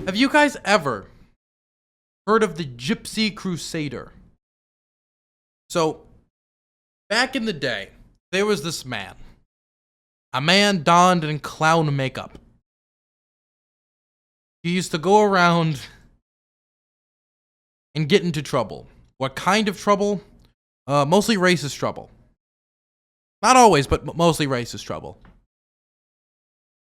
Have you guys ever heard of the Gypsy Crusader? So, back in the day, there was this man. A man donned in clown makeup. He used to go around and get into trouble. What kind of trouble? Mostly racist trouble. Not always, but mostly racist trouble.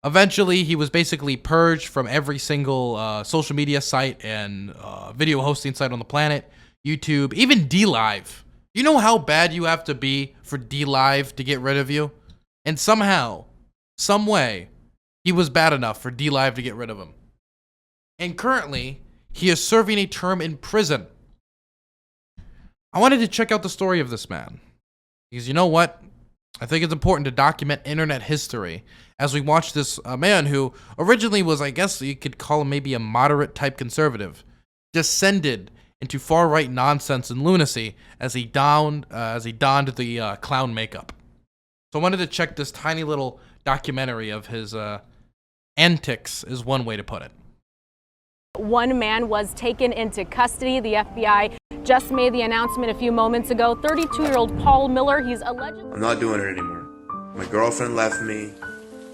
Eventually, he was basically purged from every single social media site and video hosting site on the planet. YouTube, even DLive. You know how bad you have to be for DLive to get rid of you? And somehow, some way, he was bad enough for DLive to get rid of him. And currently, he is serving a term in prison. I wanted to check out the story of this man. Because you know what? I think it's important to document internet history as we watch this man who originally was, I guess you could call him maybe a moderate type conservative, descended into far-right nonsense and lunacy as he donned the clown makeup. So I wanted to check this tiny little documentary of his antics, is one way to put it. One man was taken into custody. The FBI just made the announcement a few moments ago. 32-year-old Paul Miller, he's allegedly... I'm not doing it anymore. My girlfriend left me.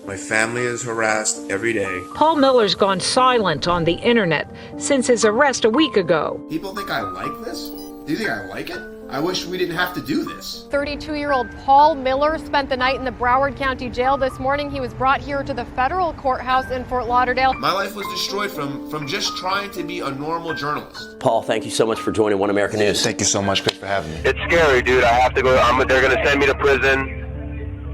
My family is harassed every day. Paul Miller's gone silent on the internet since his arrest a week ago. People think I like this? Do you think I like it? I wish we didn't have to do this. 32-year-old Paul Miller spent the night in the Broward County Jail this morning. He was brought here to the federal courthouse in Fort Lauderdale. My life was destroyed from just trying to be a normal journalist. Paul, thank you so much for joining One American News. Thank you so much, Chris, for having me. It's scary, dude. I have to go. They're going to send me to prison.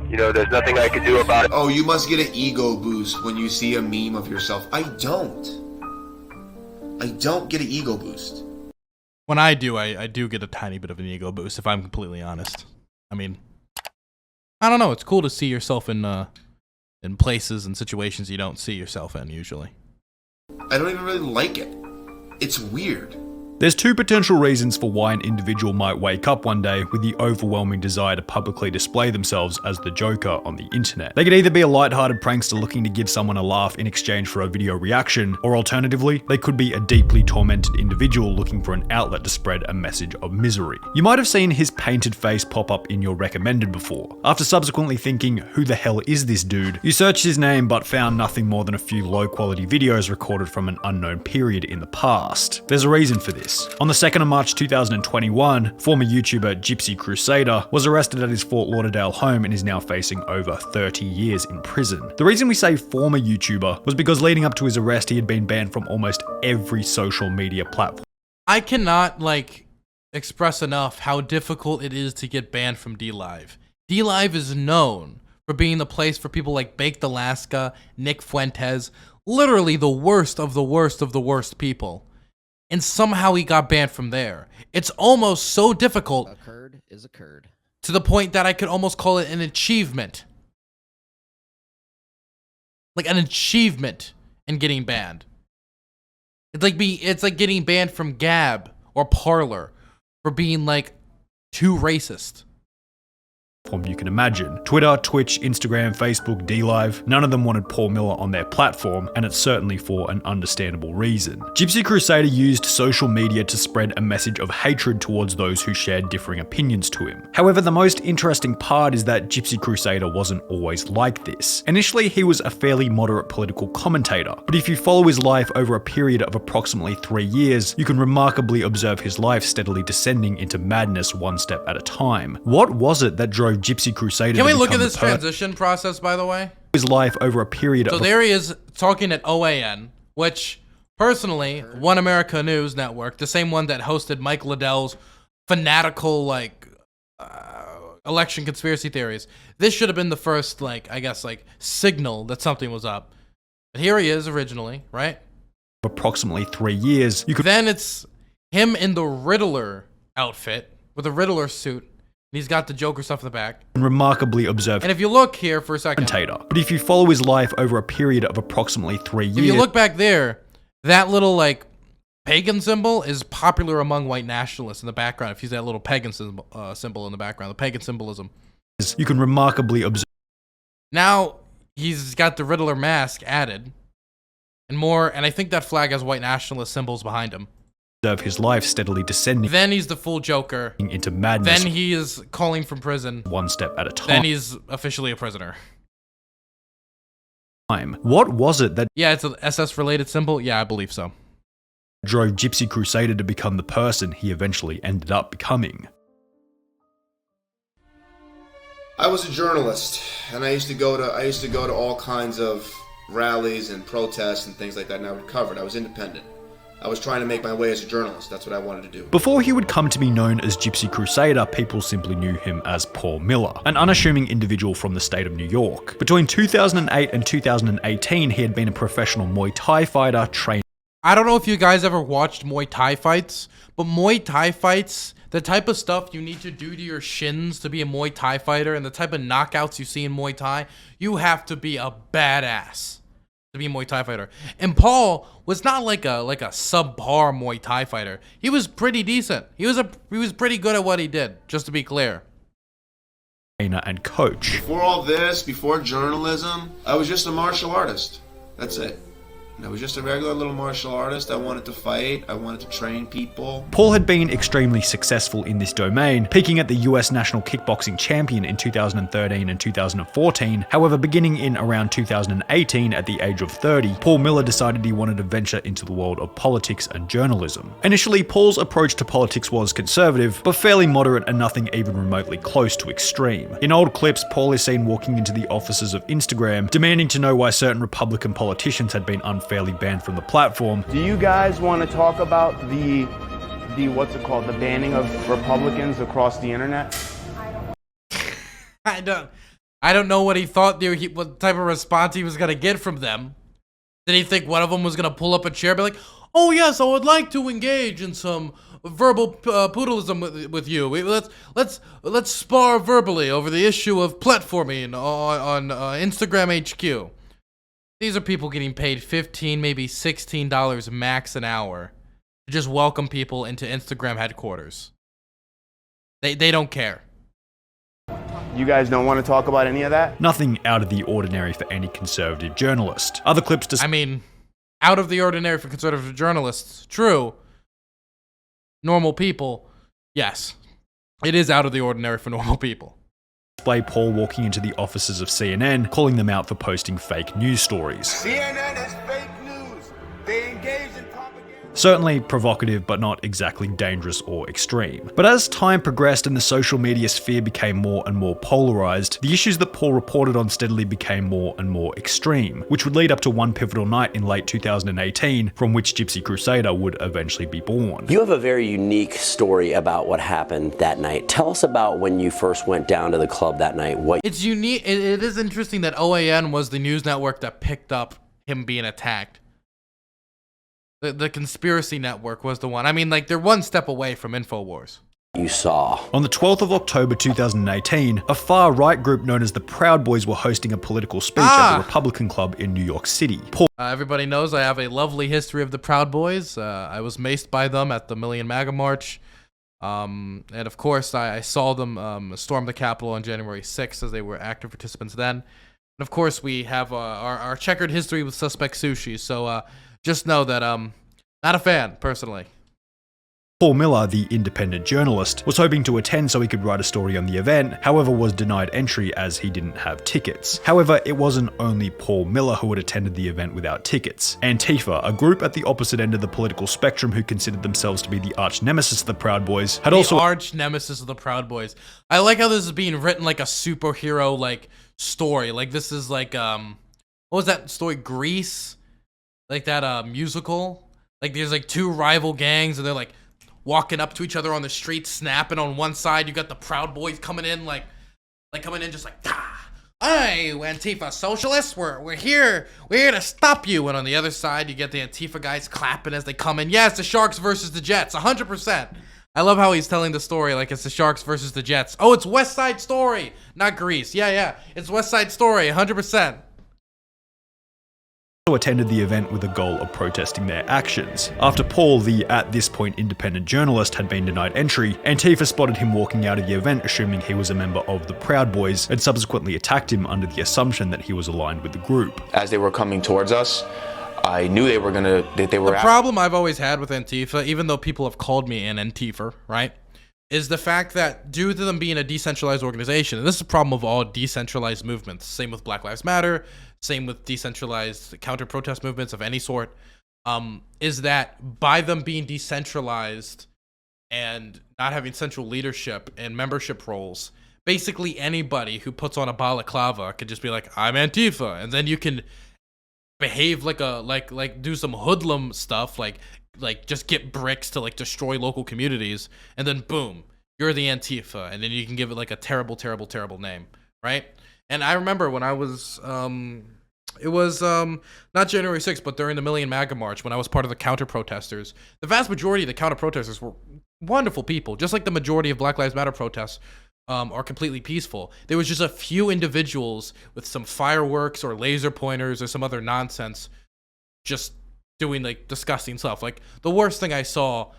You know, there's nothing I can do about it. Oh, you must get an ego boost when you see a meme of yourself. I don't get an ego boost. When I do, I do get a tiny bit of an ego boost, if I'm completely honest. I mean, I don't know. It's cool to see yourself in places and situations you don't see yourself in usually. I don't even really like it. It's weird. There's two potential reasons for why an individual might wake up one day with the overwhelming desire to publicly display themselves as the Joker on the internet. They could either be a lighthearted prankster looking to give someone a laugh in exchange for a video reaction, or alternatively, they could be a deeply tormented individual looking for an outlet to spread a message of misery. You might have seen his painted face pop up in your recommended before. After subsequently thinking, who the hell is this dude? You searched his name but found nothing more than a few low quality videos recorded from an unknown period in the past. There's a reason for this. On the 2nd of March 2021, former YouTuber Gypsy Crusader was arrested at his Fort Lauderdale home and is now facing over 30 years in prison. The reason we say former YouTuber was because leading up to his arrest, he had been banned from almost every social media platform. I cannot, express enough how difficult it is to get banned from DLive. DLive is known for being the place for people like Baked Alaska, Nick Fuentes, literally the worst of the worst of the worst people. And somehow he got banned from there. It's almost so difficult. A curd is a curd. To the point that I could almost call it an achievement. Like an achievement in getting banned. It's like getting banned from Gab or Parler for being too racist. You can imagine. Twitter, Twitch, Instagram, Facebook, DLive, none of them wanted Paul Miller on their platform, and it's certainly for an understandable reason. Gypsy Crusader used social media to spread a message of hatred towards those who shared differing opinions to him. However, the most interesting part is that Gypsy Crusader wasn't always like this. Initially, he was a fairly moderate political commentator, but if you follow his life over a period of approximately 3 years, you can remarkably observe his life steadily descending into madness one step at a time. What was it that drove Gypsy Crusader. Can we look at this transition process, by the way? His life over a period of... So there he is talking at OAN, which, personally, One America News Network, the same one that hosted Mike Liddell's fanatical, election conspiracy theories. This should have been the first, signal that something was up. But here he is originally, right? Approximately 3 years. Then it's him in the Riddler outfit, with a Riddler suit. And he's got the Joker stuff in the back. Remarkably observed. And if you look here for a second. But if you follow his life over a period of approximately 3 years. If you look back there, that little pagan symbol is popular among white nationalists in the background. If you see that little pagan symbol in the background, the pagan symbolism. You can remarkably observe. Now he's got the Riddler mask added. And I think that flag has white nationalist symbols behind him. Of his life steadily descending Then he's the full Joker. into madness. Then he is calling from prison. One step at a time. Then he's officially a prisoner. What was it that Yeah, it's an SS-related symbol. Yeah, I believe so. drove Gypsy Crusader to become the person he eventually ended up becoming? I was a journalist, and I used to go to all kinds of rallies and protests and things like that, and I recovered. I was independent. I was trying to make my way as a journalist. That's what I wanted to do. Before he would come to be known as Gypsy Crusader, people simply knew him as Paul Miller, an unassuming individual from the state of New York. Between 2008 and 2018, he had been a professional Muay Thai fighter, trained. I don't know if you guys ever watched Muay Thai fights, but Muay Thai fights, the type of stuff you need to do to your shins to be a Muay Thai fighter and the type of knockouts you see in Muay Thai, you have to be a badass to be a Muay Thai fighter. And Paul was not like a subpar Muay Thai fighter. He was pretty decent. He was pretty good at what he did, just to be clear. And coach. Before all this, before journalism, I was just a martial artist. That's it. I was just a regular little martial artist. I wanted to fight. I wanted to train people. Paul had been extremely successful in this domain, peaking at the US National Kickboxing Champion in 2013 and 2014. However, beginning in around 2018 at the age of 30, Paul Miller decided he wanted to venture into the world of politics and journalism. Initially, Paul's approach to politics was conservative, but fairly moderate and nothing even remotely close to extreme. In old clips, Paul is seen walking into the offices of Instagram, demanding to know why certain Republican politicians had been unfairly banned from the platform. Do you guys want to talk about the what's it called, the banning of Republicans across the internet? I don't know what he thought what type of response he was gonna get from them. Did he think one of them was gonna pull up a chair and be like, "Oh yes, I would like to engage in some verbal poodleism with you. Let's spar verbally over the issue of platforming on Instagram HQ." These are people getting paid $15, maybe $16 max an hour to just welcome people into Instagram headquarters. They don't care. You guys don't want to talk about any of that? Nothing out of the ordinary for any conservative journalist. Other clips out of the ordinary for conservative journalists, true. Normal people, yes. It is out of the ordinary for normal people. Display Paul walking into the offices of CNN, calling them out for posting fake news stories. CNN is fake news. They engage in propaganda. Certainly provocative, but not exactly dangerous or extreme. But as time progressed and the social media sphere became more and more polarized, the issues that Paul reported on steadily became more and more extreme, which would lead up to one pivotal night in late 2018, from which Gypsy Crusader would eventually be born. You have a very unique story about what happened that night. Tell us about when you first went down to the club that night. It's unique. It is interesting that OAN was the news network that picked up him being attacked. The conspiracy network was the one. I mean, like, they're one step away from InfoWars. You saw. On the 12th of October 2018, a far-right group known as the Proud Boys were hosting a political speech at the Republican Club in New York City. Everybody knows I have a lovely history of the Proud Boys. I was maced by them at the Million MAGA March. And of course, I saw them storm the Capitol on January 6th as they were active participants then. And of course, we have our checkered history with Suspect Sushi. So just know that not a fan, personally. Paul Miller, the independent journalist, was hoping to attend so he could write a story on the event, however was denied entry as he didn't have tickets. However, it wasn't only Paul Miller who had attended the event without tickets. Antifa, a group at the opposite end of the political spectrum who considered themselves to be the arch nemesis of the Proud Boys, had also— arch nemesis of the Proud Boys. I like how this is being written like a superhero like story. Like this is like what was that story, Grease? Like that musical? Like there's like two rival gangs and they're like walking up to each other on the street, snapping. On one side, you got the Proud Boys coming in, like coming in just like, hey, Antifa socialists, we're here to stop you. And on the other side, you get the Antifa guys clapping as they come in. Yeah, it's the Sharks versus the Jets, 100%. I love how he's telling the story like it's the Sharks versus the Jets. Oh, it's West Side Story, not Grease. Yeah, it's West Side Story, 100%. Attended the event with the goal of protesting their actions. After Paul, the at this point independent journalist, had been denied entry, Antifa spotted him walking out of the event assuming he was a member of the Proud Boys and subsequently attacked him under the assumption that he was aligned with the group. As they were coming towards us, I knew they were The problem I've always had with Antifa, even though people have called me an Antifa, right, is the fact that due to them being a decentralized organization, and this is a problem of all decentralized movements, same with Black Lives Matter, same with decentralized counter-protest movements of any sort, is that by them being decentralized and not having central leadership and membership roles, basically anybody who puts on a balaclava could just be like, I'm Antifa, and then you can behave like do some hoodlum stuff, like just get bricks to like destroy local communities, and then boom, you're the Antifa, and then you can give it like a terrible name, right? And I remember when I was it was not January 6th, but during the Million MAGA March, when I was part of the counter protesters, the vast majority of the counter protesters were wonderful people, just like the majority of Black Lives Matter protests are completely peaceful. There was just a few individuals with some fireworks or laser pointers or some other nonsense just doing like disgusting stuff. Like the worst thing I saw,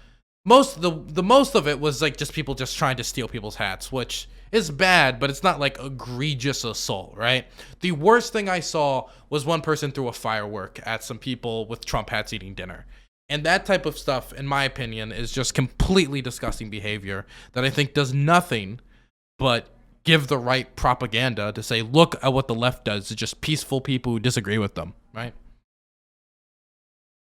the most of it was like just people just trying to steal people's hats, which is bad, but it's not like egregious assault, right? The worst thing I saw was one person threw a firework at some people with Trump hats eating dinner. And that type of stuff, in my opinion, is just completely disgusting behavior that I think does nothing but give the right propaganda to say, look at what the left does to just peaceful people who disagree with them, right?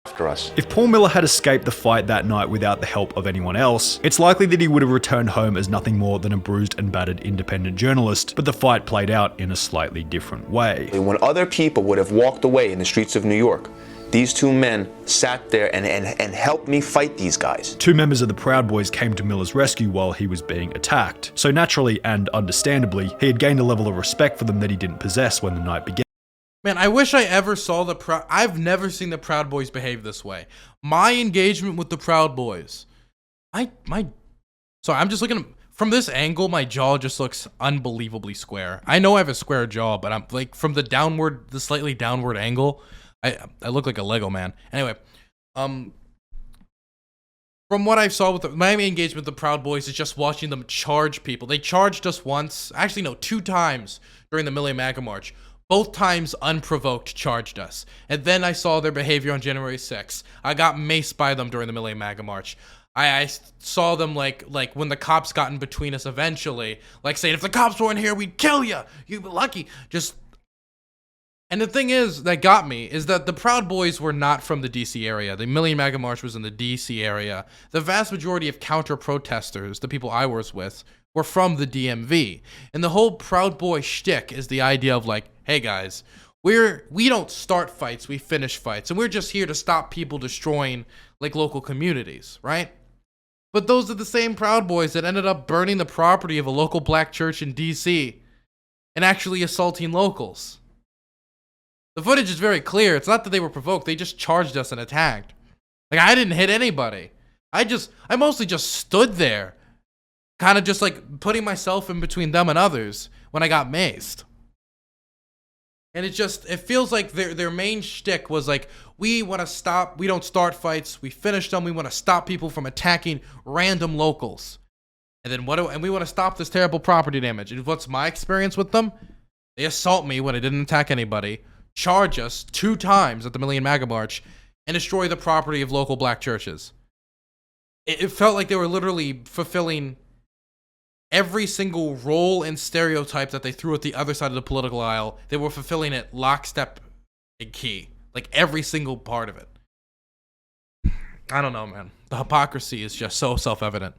After us. If Paul Miller had escaped the fight that night without the help of anyone else, it's likely that he would have returned home as nothing more than a bruised and battered independent journalist, but the fight played out in a slightly different way. When other people would have walked away in the streets of New York, these two men sat there and helped me fight these guys. Two members of the Proud Boys came to Miller's rescue while he was being attacked. So naturally and understandably, he had gained a level of respect for them that he didn't possess when the night began. Man, I wish I ever saw the I've never seen the Proud Boys behave this way. My engagement with the Proud Boys, sorry, I'm just looking from this angle. My jaw just looks unbelievably square. I know I have a square jaw, but I'm like from the slightly downward angle, I look like a Lego man. Anyway, from what I saw with my engagement with the Proud Boys is just watching them charge people. They charged us once, actually no, 2 times during the Million MAGA March. Both times unprovoked charged us. And then I saw their behavior on January 6th. I got maced by them during the Million MAGA March. I saw them like when the cops got in between us eventually, like saying, if the cops weren't here, we'd kill you. You'd be lucky. And the thing is that got me is that the Proud Boys were not from the DC area. The Million MAGA March was in the DC area. The vast majority of counter protesters, the people I was with, were from the DMV. And the whole Proud Boy shtick is the idea of like, hey guys, we don't start fights, we finish fights. And we're just here to stop people destroying like local communities, right? But those are the same Proud Boys that ended up burning the property of a local black church in DC and actually assaulting locals. The footage is very clear. It's not that they were provoked. They just charged us and attacked. Like, I didn't hit anybody. I mostly just stood there, kind of just like putting myself in between them and others when I got maced. And it feels like their main shtick was like, we want to stop, we don't start fights, we finish them, we want to stop people from attacking random locals. And then we want to stop this terrible property damage. And what's my experience with them? They assault me when I didn't attack anybody, charge us 2 times at the Million MAGA March, and destroy the property of local black churches. It felt like they were literally fulfilling every single role and stereotype that they threw at the other side of the political aisle. They were fulfilling it lockstep and key. Like every single part of it. I don't know, man. The hypocrisy is just so self-evident.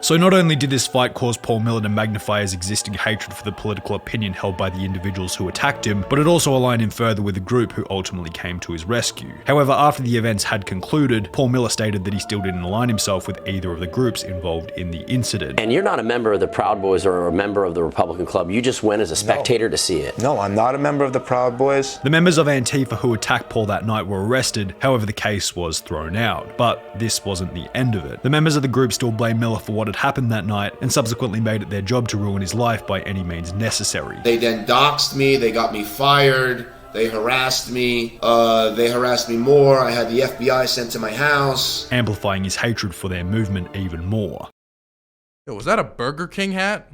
So not only did this fight cause Paul Miller to magnify his existing hatred for the political opinion held by the individuals who attacked him, but it also aligned him further with the group who ultimately came to his rescue. However, after the events had concluded, Paul Miller stated that he still didn't align himself with either of the groups involved in the incident. And you're not a member of the Proud Boys or a member of the Republican Club, you just went as a spectator to see it. No, I'm not a member of the Proud Boys. The members of Antifa who attacked Paul that night were arrested, however the case was thrown out. But this wasn't the end of it. The members of the group still blame Miller for what had happened that night and subsequently made it their job to ruin his life by any means necessary. They then doxed me, they got me fired, they harassed me more, I had the FBI sent to my house. Amplifying his hatred for their movement even more. Yo, was that a Burger King hat?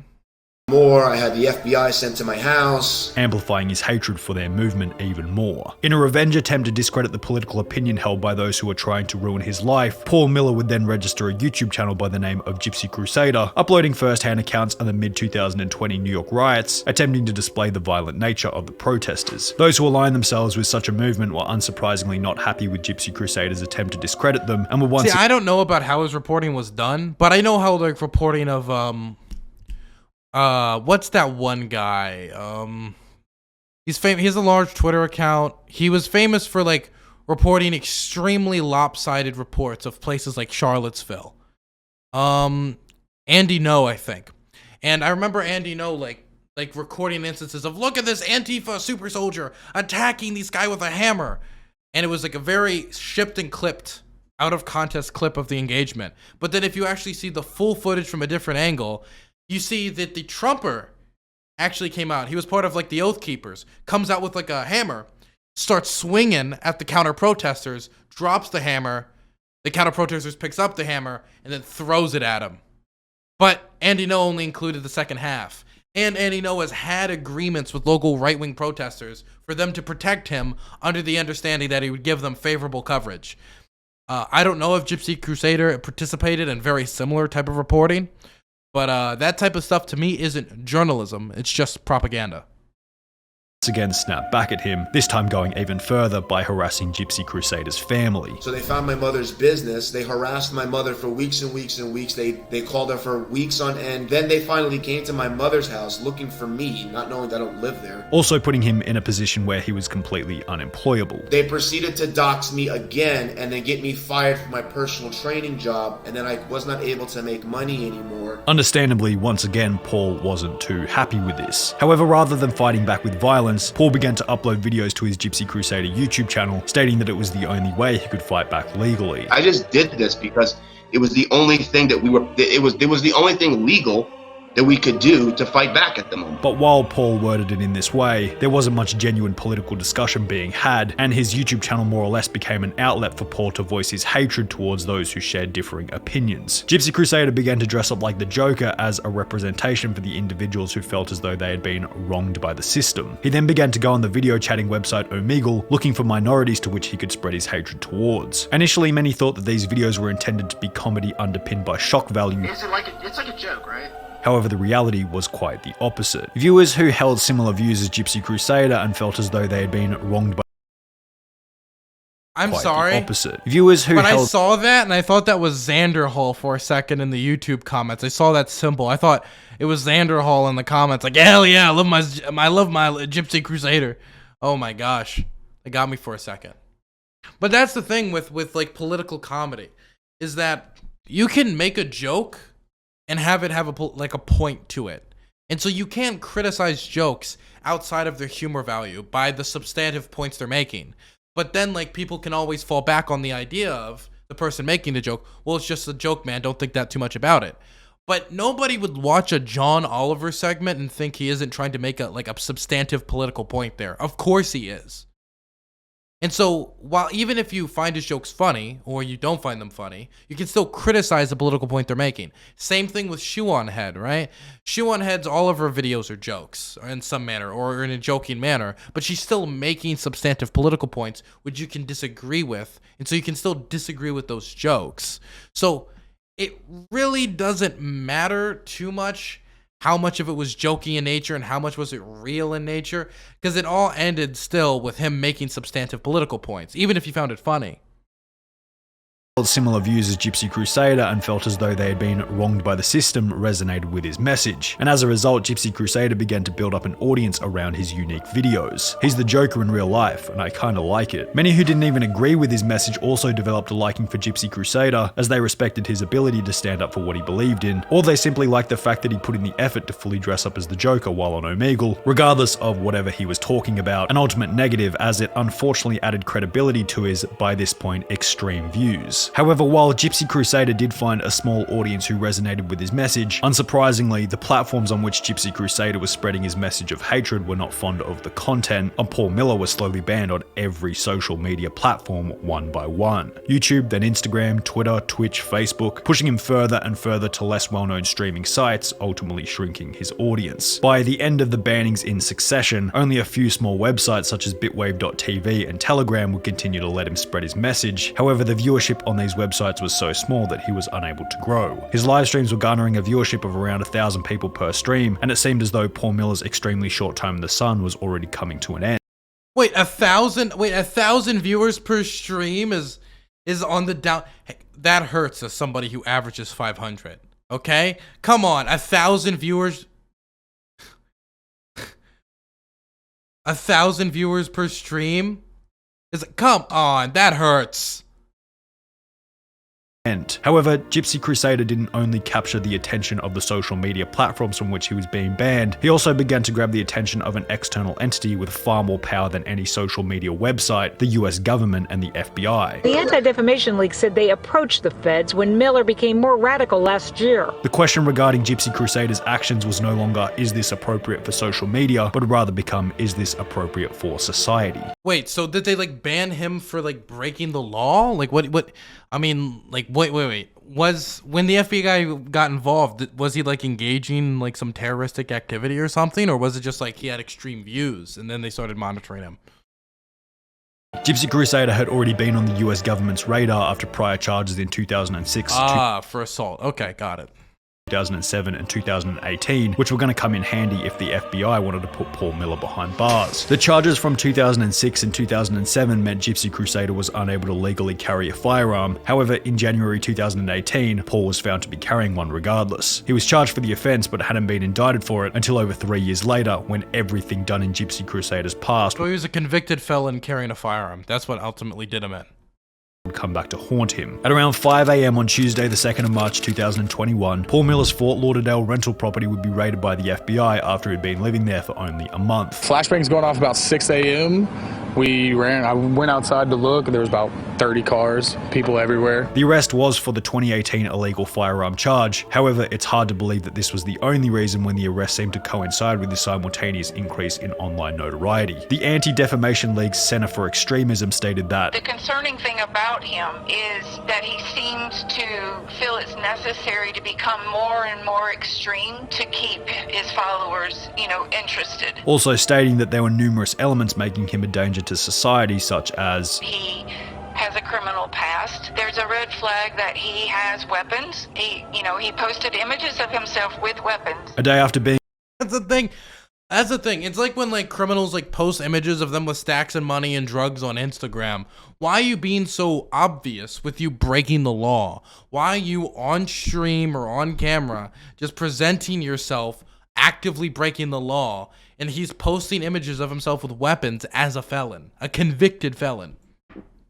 more. I had the FBI sent to my house, amplifying his hatred for their movement even more. In a revenge attempt to discredit the political opinion held by those who were trying to ruin his life, Paul Miller would then register a YouTube channel by the name of Gypsy Crusader, uploading first-hand accounts of the mid-2020 New York riots, attempting to display the violent nature of the protesters. Those who aligned themselves with such a movement were unsurprisingly not happy with Gypsy Crusader's attempt to discredit them, and were once— See, I don't know about how his reporting was done, but I know how, like, reporting of, what's that one guy? He's famous. He has a large Twitter account. He was famous for, like, reporting extremely lopsided reports of places like Charlottesville. Andy No, I think. And I remember Andy No, like recording instances of, look at this Antifa super soldier attacking this guy with a hammer. And it was like a very shipped and clipped, out of context clip of the engagement. But then if you actually see the full footage from a different angle, you see that the Trumper actually came out. He was part of, like, the Oath Keepers. Comes out with, like, a hammer, starts swinging at the counter-protesters, drops the hammer, the counter-protesters picks up the hammer, and then throws it at him. But Andy No only included the second half. And Andy No has had agreements with local right-wing protesters for them to protect him under the understanding that he would give them favorable coverage. I don't know if Gypsy Crusader participated in very similar type of reporting, but that type of stuff to me isn't journalism. It's just propaganda. Again snapped back at him, this time going even further by harassing Gypsy Crusader's family. So they found my mother's business. They harassed my mother for weeks and weeks and weeks. They called her for weeks on end. Then they finally came to my mother's house looking for me, not knowing that I don't live there. Also putting him in a position where he was completely unemployable. They proceeded to dox me again and then get me fired from my personal training job, and then I was not able to make money anymore. Understandably, once again, Paul wasn't too happy with this. However, rather than fighting back with violence, Paul began to upload videos to his Gypsy Crusader YouTube channel, stating that it was the only way he could fight back legally. I just did this because it was the only thing that it was the only thing legal that we could do to fight back at the moment. But while Paul worded it in this way, there wasn't much genuine political discussion being had, and his YouTube channel more or less became an outlet for Paul to voice his hatred towards those who shared differing opinions. Gypsy Crusader began to dress up like the Joker as a representation for the individuals who felt as though they had been wronged by the system. He then began to go on the video chatting website Omegle, looking for minorities to which he could spread his hatred towards. Initially, many thought that these videos were intended to be comedy underpinned by shock value. It's like a joke, right? However, the reality was quite the opposite. Viewers who held similar views as Gypsy Crusader and felt as though they had been wronged by— I'm sorry. Opposite. Viewers who I saw that and I thought that was Xander Hall for a second in the YouTube comments. I saw that symbol. I thought it was Xander Hall in the comments. Like, hell yeah, I love my Gypsy Crusader. Oh my gosh, it got me for a second. But that's the thing with like political comedy, is that you can make a joke and have it have a point to it. And so you can't criticize jokes outside of their humor value by the substantive points they're making. But then, like, people can always fall back on the idea of the person making the joke. Well, it's just a joke, man. Don't think that too much about it. But nobody would watch a John Oliver segment and think he isn't trying to make a substantive political point there. Of course he is. And so, while even if you find his jokes funny, or you don't find them funny, you can still criticize the political point they're making. Same thing with Shoe on Head, right? Shoe on Head's all of her videos are jokes, in some manner, or in a joking manner, but she's still making substantive political points, which you can disagree with, and so you can still disagree with those jokes. So, it really doesn't matter too much how much of it was jokey in nature and how much was it real in nature, because it all ended still with him making substantive political points, even if he found it funny. Similar views as Gypsy Crusader and felt as though they had been wronged by the system resonated with his message, and as a result, Gypsy Crusader began to build up an audience around his unique videos. He's the Joker in real life, and I kinda like it. Many who didn't even agree with his message also developed a liking for Gypsy Crusader, as they respected his ability to stand up for what he believed in, or they simply liked the fact that he put in the effort to fully dress up as the Joker while on Omegle, regardless of whatever he was talking about, an ultimate negative as it unfortunately added credibility to his, by this point, extreme views. audience. However, while Gypsy Crusader did find a small audience who resonated with his message, unsurprisingly, the platforms on which Gypsy Crusader was spreading his message of hatred were not fond of the content, and Paul Miller was slowly banned on every social media platform one by one. YouTube, then Instagram, Twitter, Twitch, Facebook, pushing him further and further to less well-known streaming sites, ultimately shrinking his audience. By the end of the bannings in succession, only a few small websites such as bitwave.tv and Telegram would continue to let him spread his message. However, the viewership on these websites was so small that he was unable to grow. His live streams were garnering a viewership of around 1,000 people per stream, and it seemed as though Paul Miller's extremely short time in the sun was already coming to an end. Wait, 1,000 viewers per stream is on the down. Hey, that hurts as somebody who averages 500. Okay? Come on, 1,000 viewers. 1,000 viewers per stream? Come on, that hurts. However, Gypsy Crusader didn't only capture the attention of the social media platforms from which he was being banned, he also began to grab the attention of an external entity with far more power than any social media website, the US government and the FBI. The Anti-Defamation League said they approached the feds when Miller became more radical last year. The question regarding Gypsy Crusader's actions was no longer, is this appropriate for social media, but rather become, is this appropriate for society? Wait, so did they like ban him for like breaking the law? Like what, I mean, like wait. Was, when the FBI got involved, was he like engaging in like some terroristic activity or something? Or was it just like he had extreme views and then they started monitoring him? Gypsy Crusader had already been on the US government's radar after prior charges in 2006. For assault. Okay, got it. 2007 and 2018, which were going to come in handy if the FBI wanted to put Paul Miller behind bars. The charges from 2006 and 2007 meant Gypsy Crusader was unable to legally carry a firearm. However, in January 2018, Paul was found to be carrying one regardless. He was charged for the offense but hadn't been indicted for it until over 3 years later, when everything done in Gypsy Crusader's past So he was a convicted felon carrying a firearm. That's what ultimately did him in. would come back to haunt him. At around 5 AM on Tuesday, the 2nd of March 2021, Paul Miller's Fort Lauderdale rental property would be raided by the FBI after he'd been living there for only a month. Flashbangs going off about 6 AM. I went outside to look, there was about 30 cars, people everywhere. The arrest was for the 2018 illegal firearm charge. However, it's hard to believe that this was the only reason when the arrest seemed to coincide with the simultaneous increase in online notoriety. The Anti-Defamation League's Center for Extremism stated that the concerning thing about him is that he seems to feel it's necessary to become more and more extreme to keep his followers, interested. Also stating that there were numerous elements making him a danger to society, such as he has a criminal past. There's a red flag that he has weapons. He posted images of himself with weapons. A day after being That's the thing. It's like when criminals post images of them with stacks of money and drugs on Instagram. Why are you being so obvious with you breaking the law? Why are you on stream or on camera just presenting yourself actively breaking the law, and he's posting images of himself with weapons as a felon, a convicted felon?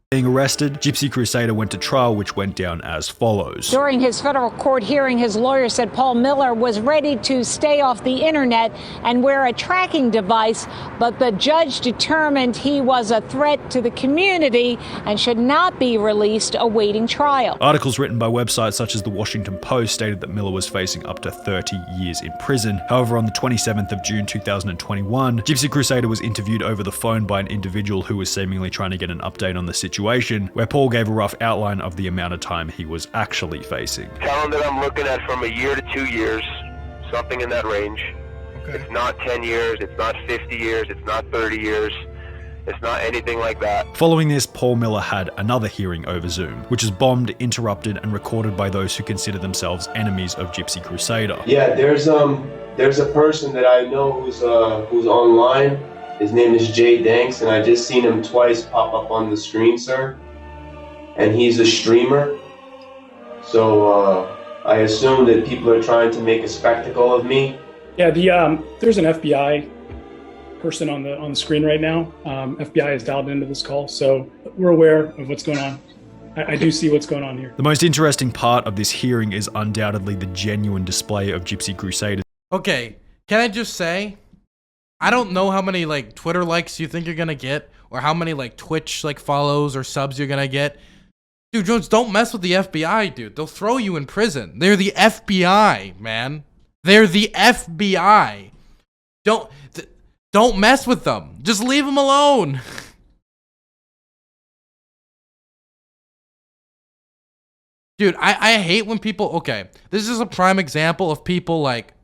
Being arrested, Gypsy Crusader went to trial, which went down as follows. During his federal court hearing, his lawyer said Paul Miller was ready to stay off the internet and wear a tracking device, but the judge determined he was a threat to the community and should not be released awaiting trial. Articles written by websites such as the Washington Post stated that Miller was facing up to 30 years in prison. However, on the 27th of June 2021, Gypsy Crusader was interviewed over the phone by an individual who was seemingly trying to get an update on the situation, where Paul gave a rough outline of the amount of time he was actually facing. Tell him that I'm looking at from a year to 2 years, something in that range. Okay. It's not 10 years, it's not 50 years, it's not 30 years, it's not anything like that. Following this, Paul Miller had another hearing over Zoom, which is bombed, interrupted, and recorded by those who consider themselves enemies of Gypsy Crusader. Yeah, there's a person that I know who's online. His name is Jay Danks, and I just seen him twice pop up on the screen, sir. And he's a streamer. So I assume that people are trying to make a spectacle of me. Yeah, there's an FBI person on the screen right now. FBI is dialed into this call, so we're aware of what's going on. I do see what's going on here. The most interesting part of this hearing is undoubtedly the genuine display of Gypsy Crusader. Okay, can I just say, I don't know how many Twitter likes you think you're gonna get, or how many Twitch follows or subs you're gonna get. Dude, Jones, don't mess with the FBI, dude. They'll throw you in prison. They're the FBI, man. They're the FBI. Don't mess with them. Just leave them alone. Dude, I hate when people, okay, this is a prime example of people like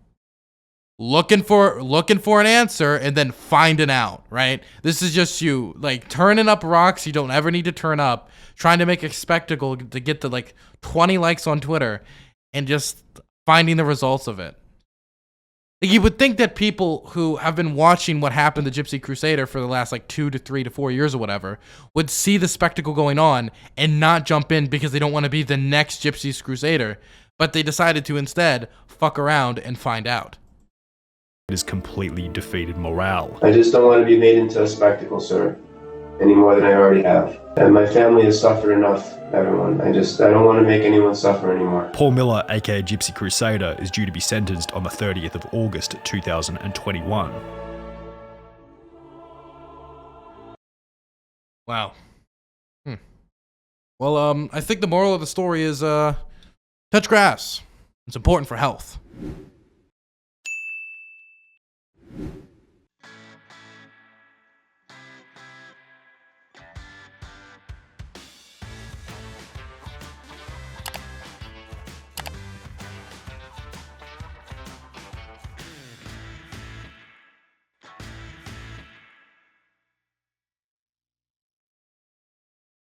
looking for an answer and then finding out, right? This is just you like turning up rocks you don't ever need to turn up, trying to make a spectacle to get the like 20 likes on Twitter and just finding the results of it. Like, you would think that people who have been watching what happened to Gypsy Crusader for the last like 2 to 3 to 4 years or whatever would see the spectacle going on and not jump in because they don't want to be the next Gypsy Crusader, but they decided to instead fuck around and find out. It has completely defeated morale. I just don't want to be made into a spectacle, sir, any more than I already have. And my family has suffered enough, everyone. I don't want to make anyone suffer anymore. Paul Miller, aka Gypsy Crusader, is due to be sentenced on the 30th of August 2021. Wow. Well, I think the moral of the story is touch grass. It's important for health.